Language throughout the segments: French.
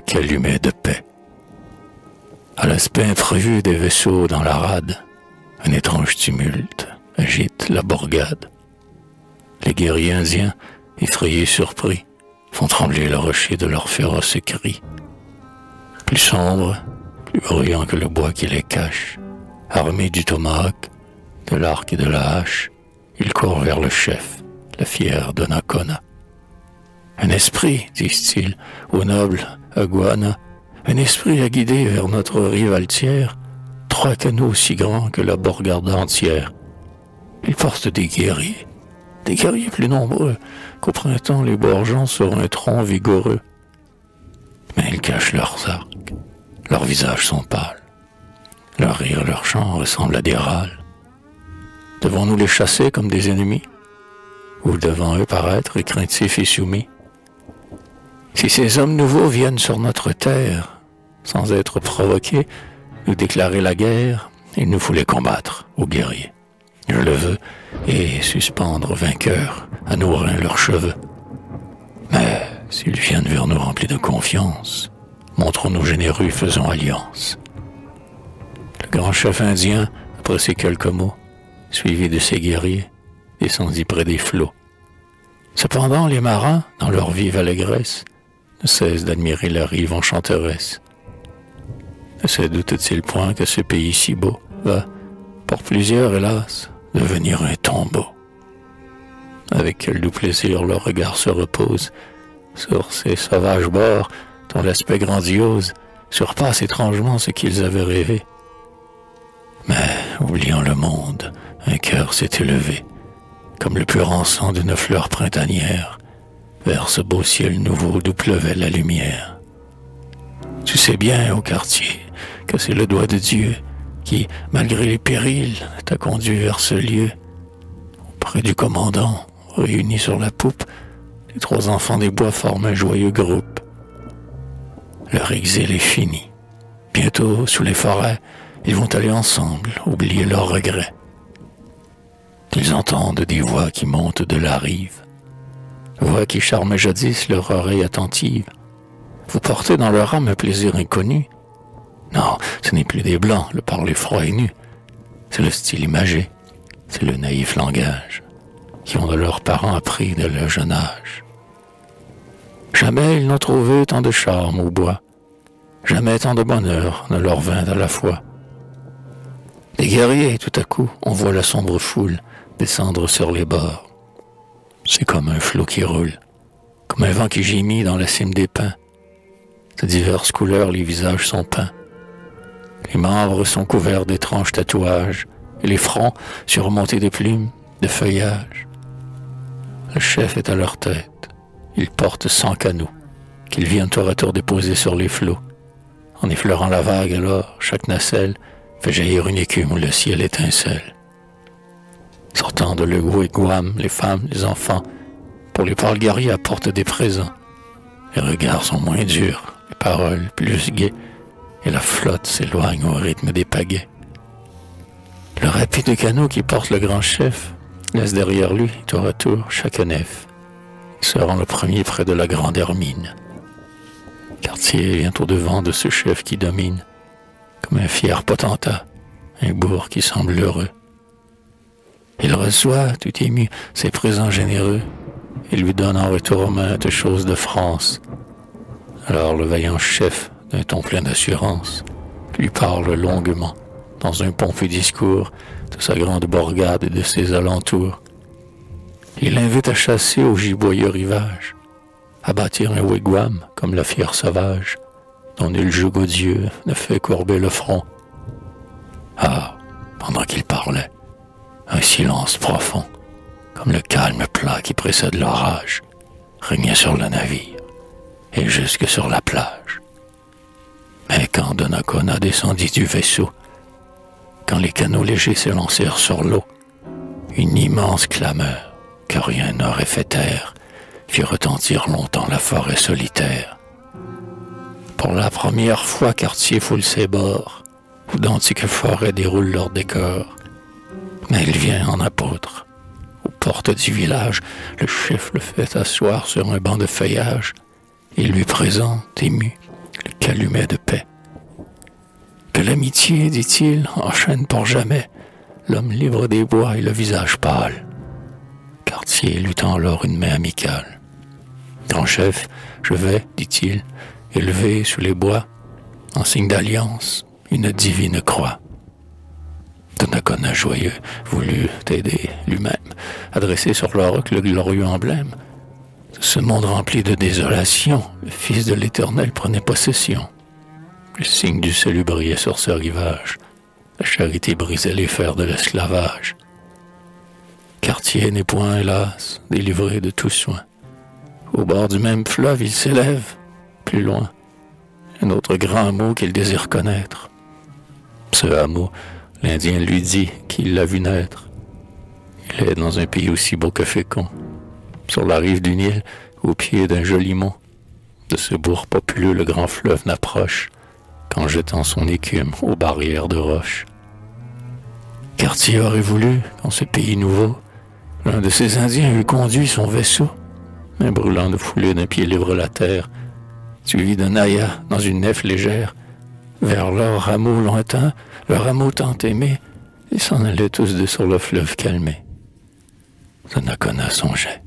calumet de paix. À l'aspect imprévu des vaisseaux dans la rade, un étrange tumulte agite la bourgade. Les guerriers indiens, effrayés, surpris, font trembler le rocher de leurs féroces cris. Plus sombres, plus bruyants que le bois qui les cache, armés du tomahawk, de l'arc et de la hache, ils courent vers le chef, la fière Donnacona. Un esprit, disent-ils, au noble Aguana, un esprit a guidé vers notre rive altière 3 canots aussi grands que la bourgade entière. Ils portent des guerriers plus nombreux qu'au printemps les bourgeons sur un tronc vigoureux. Mais ils cachent leurs arcs, leurs visages sont pâles, leur rire, leur chant ressemblent à des râles. Devons-nous les chasser comme des ennemis, ou devant eux paraître craintifs et soumis? Si ces hommes nouveaux viennent sur notre terre, sans être provoqués, nous déclarer la guerre, il nous faut les combattre, aux guerriers. Je le veux, et suspendre vainqueurs à nos reins leurs cheveux. Mais s'ils viennent vers nous remplis de confiance, montrons-nous généreux et faisons alliance. Le grand chef indien, après ces quelques mots, suivi de ses guerriers, descendit près des flots. Cependant, les marins, dans leur vive allégresse, ne cessent d'admirer la rive enchanteresse. Ne se doutent-ils point que ce pays si beau va, pour plusieurs, hélas, devenir un tombeau? Avec quel doux plaisir leur regard se repose sur ces sauvages bords dont l'aspect grandiose surpasse étrangement ce qu'ils avaient rêvé. Mais, oubliant le monde, un cœur s'est élevé, comme le pur encens d'une fleur printanière, vers ce beau ciel nouveau d'où pleuvait la lumière. Tu sais bien, ô quartier, que c'est le doigt de Dieu qui, malgré les périls, t'a conduit vers ce lieu. Auprès du commandant, réunis sur la poupe, les 3 enfants des bois forment un joyeux groupe. Leur exil est fini. Bientôt, sous les forêts, ils vont aller ensemble, oublier leurs regrets. Ils entendent des voix qui montent de la rive, voix qui charmaient jadis leur oreille attentive. Vous portez dans leur âme un plaisir inconnu. Non, ce n'est plus des blancs, le parler froid et nu. C'est le style imagé, c'est le naïf langage, qui ont de leurs parents appris de leur jeune âge. Jamais ils n'ont trouvé tant de charme au bois, jamais tant de bonheur ne leur vint à la fois. Les guerriers, tout à coup, on voit la sombre foule descendre sur les bords. C'est comme un flot qui roule, comme un vent qui gémit dans la cime des pins. De diverses couleurs, les visages sont peints. Les membres sont couverts d'étranges tatouages, et les fronts surmontés de plumes, de feuillages. Le chef est à leur tête. Il porte 100 canots, qu'ils viennent tour à tour déposer sur les flots. En effleurant la vague, alors, chaque nacelle fait jaillir une écume où le ciel étincelle. Sortant de le wigwam, les femmes, les enfants, pour les pâles guerriers apportent des présents. Les regards sont moins durs, les paroles plus gaies, et la flotte s'éloigne au rythme des pagaies. Le rapide canot qui porte le grand chef laisse derrière lui, tour à tour, chaque nef. Il se rend le premier près de la grande hermine. Cartier vient au-devant de ce chef qui domine, comme un fier potentat, un bourg qui semble heureux. Il reçoit, tout ému, ses présents généreux, et lui donne en retour maintes choses de France. Alors le vaillant chef, d'un ton plein d'assurance, lui parle longuement, dans un pompeux discours, de sa grande bourgade et de ses alentours. Il l'invite à chasser au giboyeux rivage, à bâtir un wigwam comme la fière sauvage, dont nul joug odieux ne fait courber le front. Ah, pendant qu'il parlait, un silence profond, comme le calme plat qui précède l'orage, régnait sur le navire et jusque sur la plage. Mais quand Donnacona descendit du vaisseau, quand les canots légers s'élancèrent sur l'eau, une immense clameur, que rien n'aurait fait taire, fit retentir longtemps la forêt solitaire. Pour la première fois, Cartier foule ses bords, où d'antiques forêts déroulent leur décor. Mais il vient en apôtre. Aux portes du village, le chef le fait asseoir sur un banc de feuillage. Il lui présente, ému, le calumet de paix. Que l'amitié, dit-il, enchaîne pour jamais l'homme libre des bois et le visage pâle. Cartier lui tend alors une main amicale. Grand chef, je vais, dit-il, élever sous les bois, en signe d'alliance, une divine croix. Donnacona joyeux voulut t'aider lui-même, adresser sur l'orque le glorieux emblème. De ce monde rempli de désolation, le Fils de l'Éternel prenait possession. Le signe du salut brillait sur ce rivage. La charité brisait les fers de l'esclavage. Cartier n'est point, hélas, délivré de tout soin. Au bord du même fleuve, il s'élève, plus loin, un autre grand hameau qu'il désire connaître. Ce hameau, l'Indien lui dit qu'il l'a vu naître. Il est dans un pays aussi beau que fécond, sur la rive du Nil, au pied d'un joli mont. De ce bourg populeux, le grand fleuve n'approche qu'en jetant son écume aux barrières de roches. Cartier aurait voulu, dans ce pays nouveau, l'un de ces Indiens eût conduit son vaisseau, un brûlant de foulée d'un pied libre la terre, suivi d'un aïa dans une nef légère, vers leur rameau lointain, leur rameau tant aimé, ils s'en allaient tous deux sur le fleuve calmé. Donnacona songeait.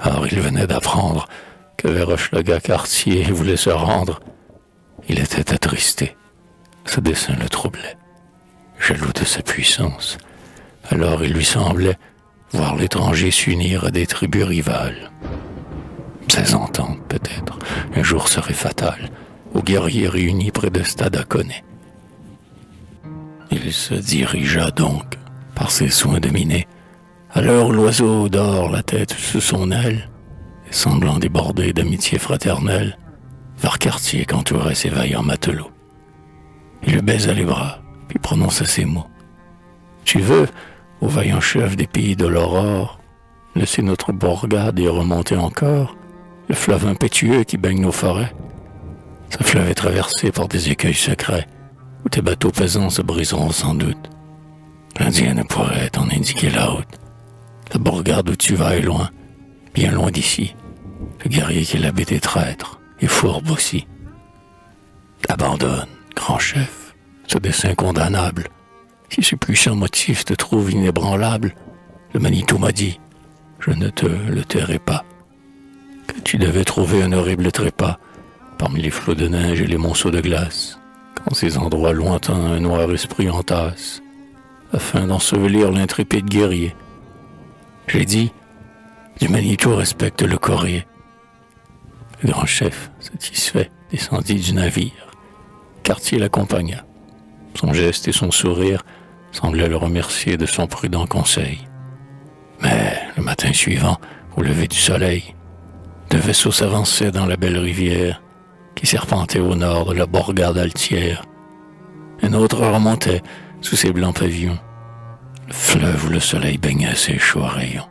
Or il venait d'apprendre que vers Hochelaga Cartier voulait se rendre. Il était attristé. Ce dessein le troublait. Jaloux de sa puissance, alors il lui semblait voir l'étranger s'unir à des tribus rivales. Ces ententes, peut-être, un jour seraient fatales aux guerriers réunis près de Stadaconé. Il se dirigea donc, par ses soins dominés, à l'heure où l'oiseau dort la tête sous son aile, et semblant déborder d'amitié fraternelle, vers Cartier qu'entouraient ses vaillants matelots. Il le baisa les bras, puis prononça ces mots. « Tu veux, ô vaillant chef des pays de l'aurore, laisser notre bourgade et remonter encore le fleuve impétueux qui baigne nos forêts? Ce fleuve est traversé par des écueils secrets, où tes bateaux pesants se briseront sans doute. L'Indien ne pourrait t'en indiquer la route. La bourgade où tu vas est loin, bien loin d'ici. Le guerrier qui l'habite est traître, et fourbe aussi. Abandonne, grand chef, ce dessein condamnable. Si ce puissant motif te trouve inébranlable, le Manitou m'a dit, je ne te le tairai pas, que tu devais trouver un horrible trépas parmi les flots de neige et les monceaux de glace, qu'en ces endroits lointains un noir esprit entasse, afin d'ensevelir l'intrépide guerrier. J'ai dit, du Manitou respecte le courrier. Le grand chef, satisfait, descendit du navire. Cartier l'accompagna. Son geste et son sourire semblaient le remercier de son prudent conseil. Mais le matin suivant, au lever du soleil, deux vaisseaux s'avançaient dans la belle rivière qui serpentait au nord de la bourgade altière. Un autre remontait sous ses blancs pavillons, le fleuve où le soleil baignait ses chauds rayons.